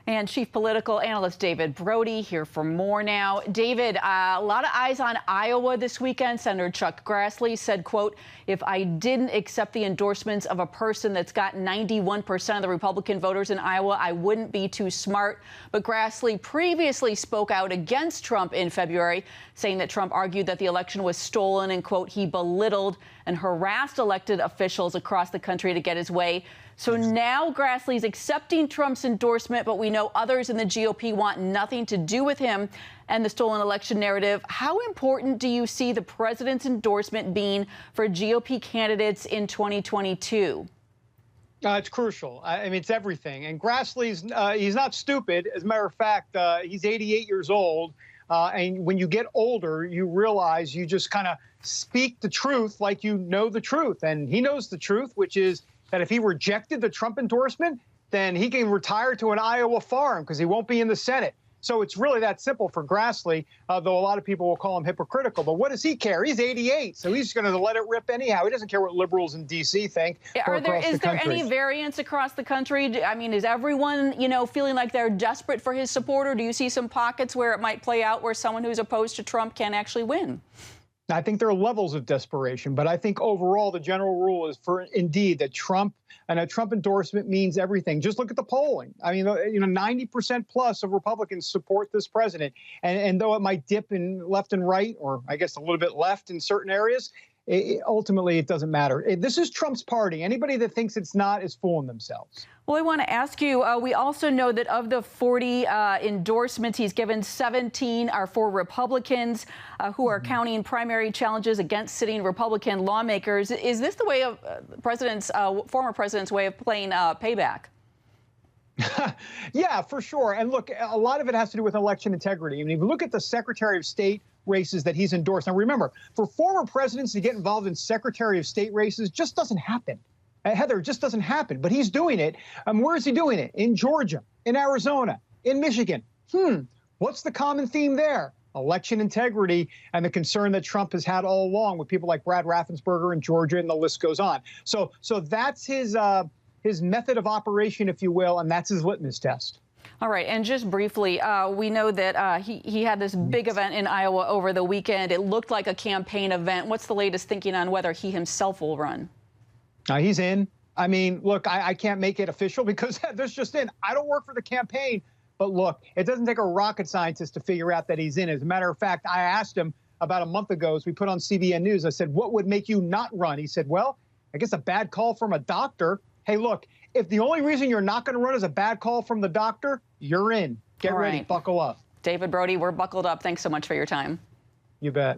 And Chief Political Analyst David Brody here for more now. David, a lot of eyes on Iowa this weekend. Senator Chuck Grassley said, quote, if I didn't accept the endorsements of a person that's got 91% of the Republican voters in Iowa, I wouldn't be too smart. But Grassley previously spoke out against Trump in February, saying that Trump argued that the election was stolen and, quote, he belittled and harassed elected officials across the country to get his way. So now Grassley's accepting Trump's endorsement, but we know others in the GOP want nothing to do with him and the stolen election narrative. How important do you see the president's endorsement being for GOP candidates in 2022? It's crucial. I mean, it's everything. And Grassley's he's not stupid. As a matter of fact, he's 88 years old. And when you get older, you realize you just kind of speak the truth like you know the truth. And he knows the truth, which is that if he rejected the Trump endorsement, then he can retire to an Iowa farm because he won't be in the Senate. So it's really that simple for Grassley, though a lot of people will call him hypocritical. But what does he care? He's 88, so he's going to let it rip anyhow. He doesn't care what liberals in D.C. think. Is there any variance across the country? I mean, is everyone, feeling like they're desperate for his support, or do you see some pockets where it might play out where someone who's opposed to Trump can actually win? I think there are levels of desperation, but I think overall the general rule is indeed that Trump and a Trump endorsement means everything. Just look at the polling. I mean, 90% plus of Republicans support this president. And though it might dip in left and right, or I guess a little bit left in certain areas, ultimately it doesn't matter. This is Trump's party. Anybody that thinks it's not is fooling themselves. Well, I want to ask you, we also know that of the 40 endorsements he's given, 17 are for Republicans who are counting primary challenges against sitting Republican lawmakers. Is this the way of former president's way of playing payback? Yeah, for sure. And look, a lot of it has to do with election integrity. I mean, if you look at the Secretary of State races that he's endorsed. Now, remember, for former presidents to get involved in Secretary of State races just doesn't happen. Heather, it just doesn't happen. But he's doing it. Where is he doing it? In Georgia, in Arizona, in Michigan. What's the common theme there? Election integrity and the concern that Trump has had all along with people like Brad Raffensperger in Georgia, and the list goes on. So that's his method of operation, if you will, and that's his litmus test. All right. And just briefly, we know that he had this big event in Iowa over the weekend. It looked like a campaign event. What's the latest thinking on whether he himself will run? He's in. I mean, look, I can't make it official because there's just in. I don't work for the campaign. But look, it doesn't take a rocket scientist to figure out that he's in. As a matter of fact, I asked him about a month ago as we put on CBN News. I said, what would make you not run? He said, well, I guess a bad call from a doctor. Hey, look, if the only reason you're not going to run is a bad call from the doctor, you're in. Get ready. Buckle up. David Brody, we're buckled up. Thanks so much for your time. You bet.